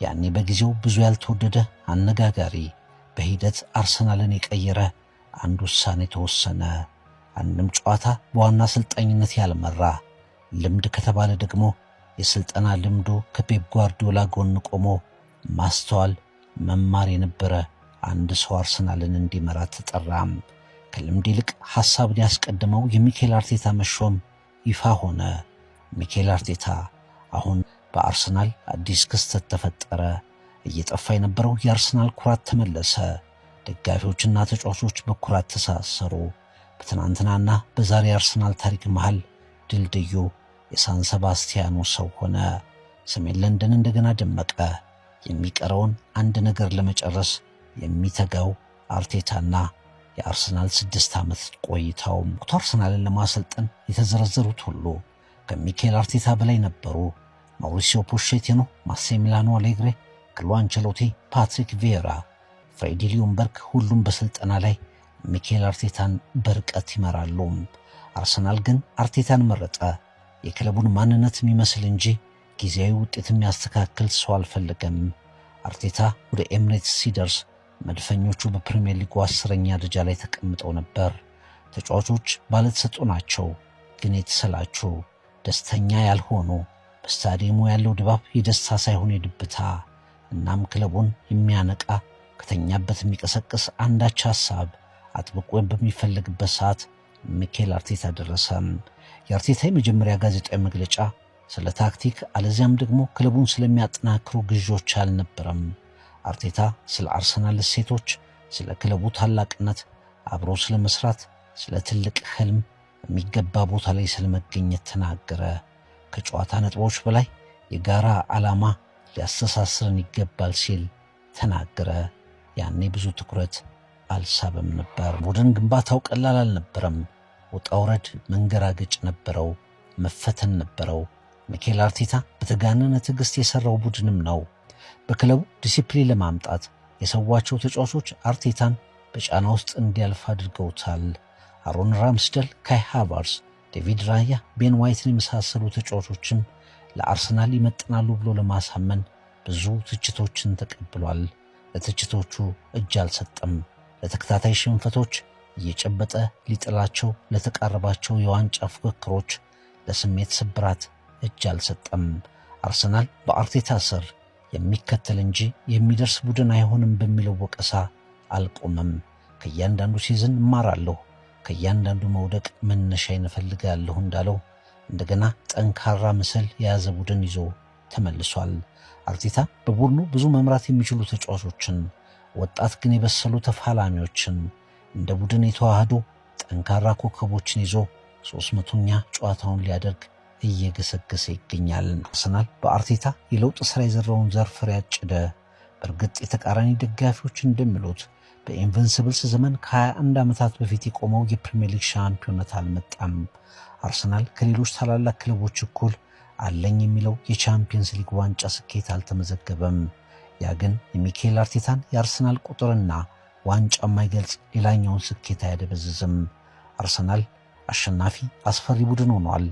ያኔ በጊዜው ብዙ ያልተወደደ አነጋጋሪ በሂደት አርሰናልን የቀየረ አንድ ውሳኔ ተወሰነ። አንድም ጨዋታ በዋና አሰልጣኝነት ያልመራ ልምድ ከተባለ ደግሞ የስልጠና ልምዱ ከፔፕ ጓርዲዮላ ጎን ቆሞ ማስተዋል መማር የነበረ አንድ ሰው አርሰናልን እንዲመራ ተጠራም። ከልምድ ይልቅ ሐሳብን ያስቀደመው የሚኬል አርቴታ መሾም ይፋ ሆነ። ሚኬል አርቴታ አሁን በአርሰናል አዲስ ክስተት ተፈጠረ። እየጠፋ የነበረው የአርሰናል ኩራት ተመለሰ። ደጋፊዎችና ተጫዋቾች በኩራት ተሳሰሩ። በትናንትናና በዛሬ አርሰናል ታሪክ መሃል ድልድዩ የሳን ሰባስቲያኑ ሰው ሆነ። ሰሜን ለንደን እንደገና ደመቀ። የሚቀረውን አንድ ነገር ለመጨረስ የሚተጋው አርቴታና የአርሰናል 6 ዓመት ቆይታው አርሰናልን ለማሰልጠን የተዘረዘሩት ሁሉ ከሚኬል አርቴታ በላይ ነበሩ። ማውሪሲዮ ፖቼቲኖ፣ ማሴሚሊያኖ አሌግሬ፣ ካርሎ አንቸሎቲ፣ ፓትሪክ ቪዬራ፣ ፍሬዲ ሊዩምበርግ ሁሉም በስልጠና ላይ ሚኬል አርቴታን በርቀት ይመራሉ። አርሰናል ግን አርቴታን መረጠ። የክለቡን ማንነት የሚመስል እንጂ ጊዜያዊ ውጤት የሚያስተካክል ሰው አልፈለገም። አርቴታ ወደ ኤምሬትስ ሲደርስ መድፈኞቹ በፕሪሚየር ሊጉ 10ኛ ደረጃ ላይ ተቀምጠው ነበር። ተጫዋቾች ባለተሰጥኦ ናቸው፣ ግን የተሰላቹ ደስተኛ ያልሆኑ። በስታዲየሙ ያለው ድባብ የደስታ ሳይሆን የድብታ። እናም ክለቡን የሚያነቃ ከተኛበት የሚቀሰቅስ አንዳች ሐሳብ አጥብቆ በሚፈልግበት ሰዓት ሚኬል አርቴታ ደረሰ። የአርቴታ የመጀመሪያ ጋዜጣዊ መግለጫ ስለ ታክቲክ አለዚያም ደግሞ ክለቡን ስለሚያጠናክሩ ግዢዎች አልነበረም። አርቴታ ስለ አርሰናል እሴቶች፣ ስለ ክለቡ ታላቅነት፣ አብሮ ስለ መስራት፣ ስለ ትልቅ ህልም፣ የሚገባ ቦታ ላይ ስለመገኘት ተናገረ። ከጨዋታ ነጥቦች በላይ የጋራ ዓላማ ሊያስተሳስረን ይገባል ሲል ተናገረ። ያኔ ብዙ ትኩረት አልሳበም ነበር። ቡድን ግንባታው ቀላል አልነበረም። ውጣ ውረድ፣ መንገራገጭ ነበረው፣ መፈተን ነበረው። ሚኬል አርቴታ በተጋነነ ትዕግስት የሰራው ቡድንም ነው። በክለቡ ዲሲፕሊን ለማምጣት የሰዋቸው ተጫዋቾች አርቴታን በጫና ውስጥ እንዲያልፍ አድርገውታል። አሮን ራምስደል፣ ካይ ሃቨርትዝ፣ ዴቪድ ራያ፣ ቤን ዋይትን የመሳሰሉ ተጫዋቾችም ለአርሰናል ይመጥናሉ ብሎ ለማሳመን ብዙ ትችቶችን ተቀብሏል። ለትችቶቹ እጅ አልሰጠም። ለተከታታይ ሽንፈቶች እየጨበጠ ሊጥላቸው ለተቃረባቸው የዋንጫ ፉክክሮች፣ ለስሜት ስብራት እጅ አልሰጠም። አርሰናል በአርቴታ ስር የሚከተል እንጂ የሚደርስ ቡድን አይሆንም በሚለው ወቀሳ አልቆመም። ከእያንዳንዱ ሲዝን እማራለሁ፣ ከእያንዳንዱ መውደቅ መነሻዬን እፈልጋለሁ እንዳለው እንደገና ጠንካራ ምስል የያዘ ቡድን ይዞ ተመልሷል። አርቴታ በቡድኑ ብዙ መምራት የሚችሉ ተጫዋቾችን፣ ወጣት ግን የበሰሉ ተፋላሚዎችን እንደ ቡድን የተዋህዶ ጠንካራ ኮከቦችን ይዞ 300ኛ ጨዋታውን ሊያደርግ እየገሰገሰ ይገኛል። አርሰናል በአርቴታ የለውጥ ሥራ የዘራውን ዘር ፍሬ ያጨደ። በእርግጥ የተቃራኒ ደጋፊዎች እንደሚሉት በኢንቨንሲብልስ ዘመን ከ21 ዓመታት በፊት የቆመው የፕሪሚየር ሊግ ሻምፒዮንነት አልመጣም። አርሰናል ከሌሎች ታላላቅ ክለቦች እኩል አለኝ የሚለው የቻምፒየንስ ሊግ ዋንጫ ስኬት አልተመዘገበም። ያ ግን የሚኬል አርቴታን የአርሰናል ቁጥርና ዋንጫ የማይገልጽ ሌላኛውን ስኬት አያደበዝዝም። አርሰናል አሸናፊ አስፈሪ ቡድን ሆኗል።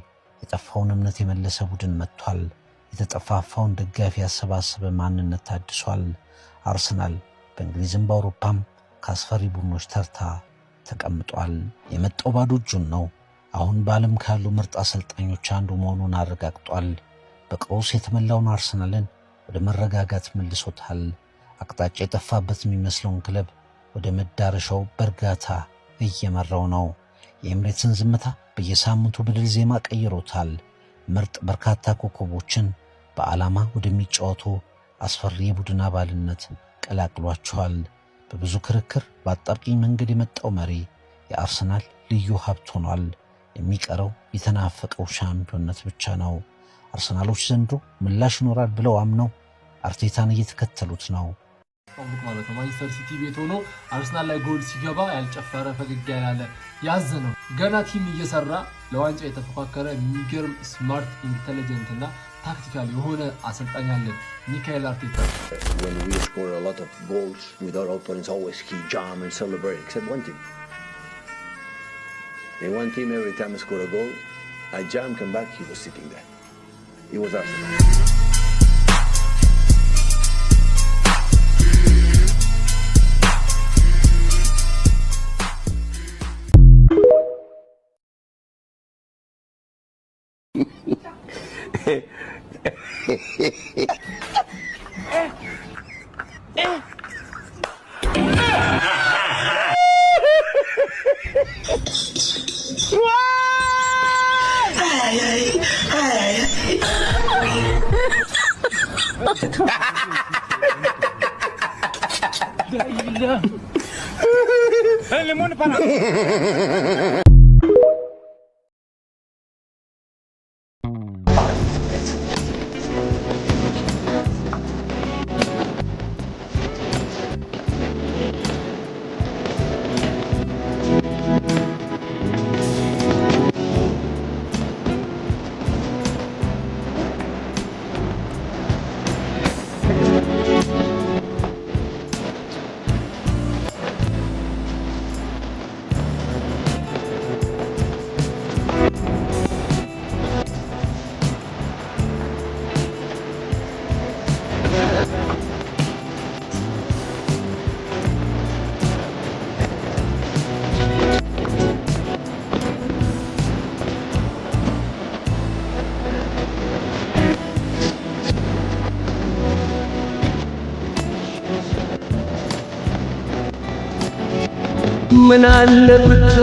የጠፋውን እምነት የመለሰ ቡድን መጥቷል። የተጠፋፋውን ደጋፊ ያሰባሰበ ማንነት ታድሷል። አርሰናል በእንግሊዝም በአውሮፓም ከአስፈሪ ቡድኖች ተርታ ተቀምጧል። የመጣው ባዶ እጁን ነው። አሁን በዓለም ካሉ ምርጥ አሰልጣኞች አንዱ መሆኑን አረጋግጧል። በቀውስ የተመላውን አርሰናልን ወደ መረጋጋት መልሶታል። አቅጣጫ የጠፋበት የሚመስለውን ክለብ ወደ መዳረሻው በእርጋታ እየመራው ነው። የኤምሬትስን ዝምታ በየሳምንቱ በድል ዜማ ቀይሮታል። ምርጥ በርካታ ኮከቦችን በዓላማ ወደሚጫወቱ አስፈሪ የቡድን አባልነት ቀላቅሏቸዋል። በብዙ ክርክር በአጣብቂኝ መንገድ የመጣው መሪ የአርሰናል ልዩ ሀብት ሆኗል። የሚቀረው የተናፈቀው ሻምፒዮንነት ብቻ ነው። አርሰናሎች ዘንድሮ ምላሽ ይኖራል ብለው አምነው አርቴታን እየተከተሉት ነው። ማለት ነው። ማንቸስተር ሲቲ ቤት ሆኖ አርሰናል ላይ ጎል ሲገባ ያልጨፈረ ፈገግ ያለ ያዘነው ገና ቲም እየሰራ ለዋንጫ የተፎካከረ የሚገርም ስማርት ኢንተለጀንት እና ታክቲካል የሆነ አሰልጣኝ አለን ሚኬል አርቴታ። When we score a lot of goals with our opponents, always he jump and celebrate, except one team. In one team, every time I score a goal, I jump, come back, he was sitting there. He was Arsenal. ምን አለበት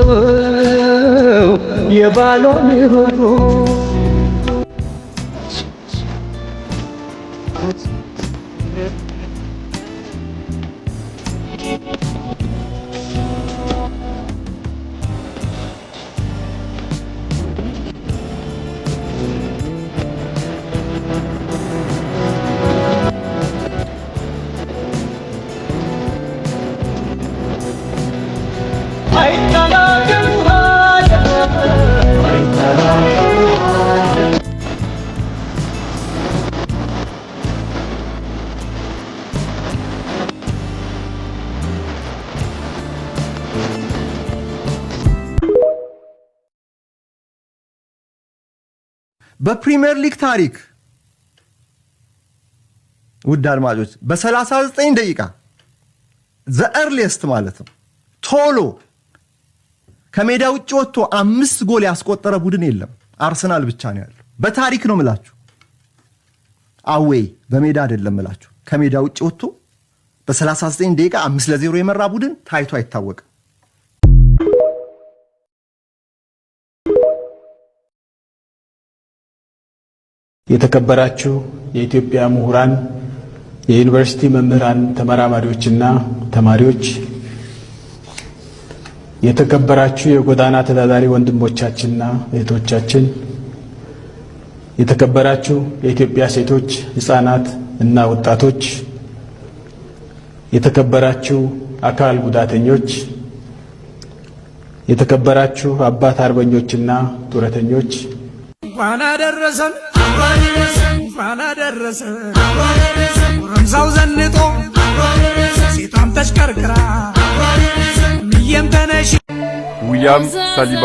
የባሏን ሆኖ በፕሪሚየር ሊግ ታሪክ ውድ አድማጮች በ39 ደቂቃ ዘ ማለት ነው ቶሎ ከሜዳ ውጭ ወጥቶ 5 ጎል ያስቆጠረ ቡድን የለም። አርሰናል ብቻ ነው ያለው። በታሪክ ነው ምላችሁ። አዌይ በሜዳ አይደለም ምላችሁ። ከሜዳ ውጭ ወጥቶ በ39 ደቂቃ 5-0 የመራ ቡድን ታይቶ አይታወቅም። የተከበራችሁ የኢትዮጵያ ምሁራን፣ የዩኒቨርሲቲ መምህራን፣ ተመራማሪዎችና ተማሪዎች፣ የተከበራችሁ የጎዳና ተዳዳሪ ወንድሞቻችንና እህቶቻችን፣ የተከበራችሁ የኢትዮጵያ ሴቶች፣ ሕፃናት እና ወጣቶች፣ የተከበራችሁ አካል ጉዳተኞች፣ የተከበራችሁ አባት አርበኞችና ጡረተኞች እንኳን አደረሰን እንኳን አደረሰን ጎረምሳው ዘንጦ ሴቷም ተሽከርክራ ምየም ተነሽ ዊሊያም ሳሊባ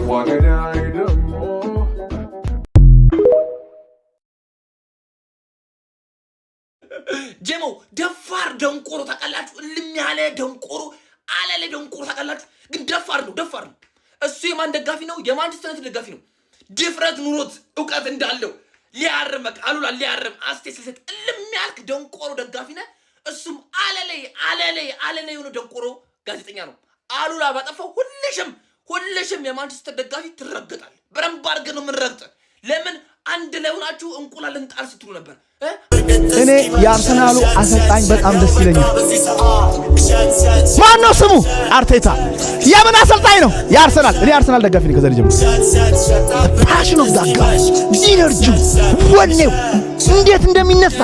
ዋገዳይ ደሞ ጀሞ ደፋር ደንቆሮ ታቀላችሁ እልም ያለ ደንቆሮ አለለ ደንቆሮ ታቀላችሁ ግን ደፋር ነው እሱ የማን ደጋፊ ነው የማንቸስተር ዩናይትድ ደጋፊ ነው ድፍረት ኑሮት ዕውቀት እንዳለው ሊያርም አሉላ ሊያርም አስተሰሰት እልም ያልክ ደንቆሮ ደጋፊ ነህ እሱም አለለ የሆነ ደንቆሮ ጋዜጠኛ ነው አሉላ ባጠፋው ሁልሽም የማንቸስተር ደጋፊ ትረገጣል በረምብ አድርገህ ነው የምንረግጥ ለምን አንድ ላይ ሆናችሁ እንቁላልን ጣል ስትሉ ነበር እኔ የአርሰናሉ አሰልጣኝ በጣም ደስ ይለኛል ማን ነው ስሙ አርቴታ የምን አሰልጣኝ ነው የአርሰናል እኔ አርሰናል ደጋፊ ነኝ ከዛ ጀምሮ ፓሽን ኦፍ ዳት ጋይ ኢነርጂው ወኔው እንዴት እንደሚነሳ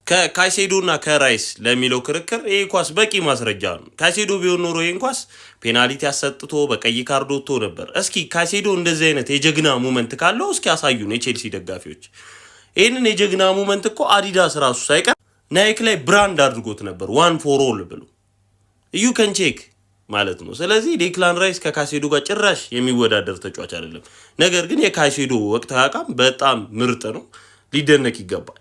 ከካይሴዶና ከራይስ ለሚለው ክርክር ይሄ ኳስ በቂ ማስረጃ ነው። ካይሴዶ ቢሆን ኖሮ ይሄን ኳስ ፔናልቲ ያሰጥቶ በቀይ ካርድ ወጥቶ ነበር። እስኪ ካይሴዶ እንደዚህ አይነት የጀግና ሞመንት ካለው እስኪ ያሳዩን የቼልሲ ደጋፊዎች። ይህንን የጀግና ሞመንት እኮ አዲዳስ ራሱ ሳይቀር ናይክ ላይ ብራንድ አድርጎት ነበር ዋን ፎር ኦል ብሎ ዩ ካን ቼክ ማለት ነው። ስለዚህ ዴክላን ራይስ ከካይሴዶ ጋር ጭራሽ የሚወዳደር ተጫዋች አይደለም። ነገር ግን የካይሴዶ ወቅታዊ አቋም በጣም ምርጥ ነው፣ ሊደነቅ ይገባል።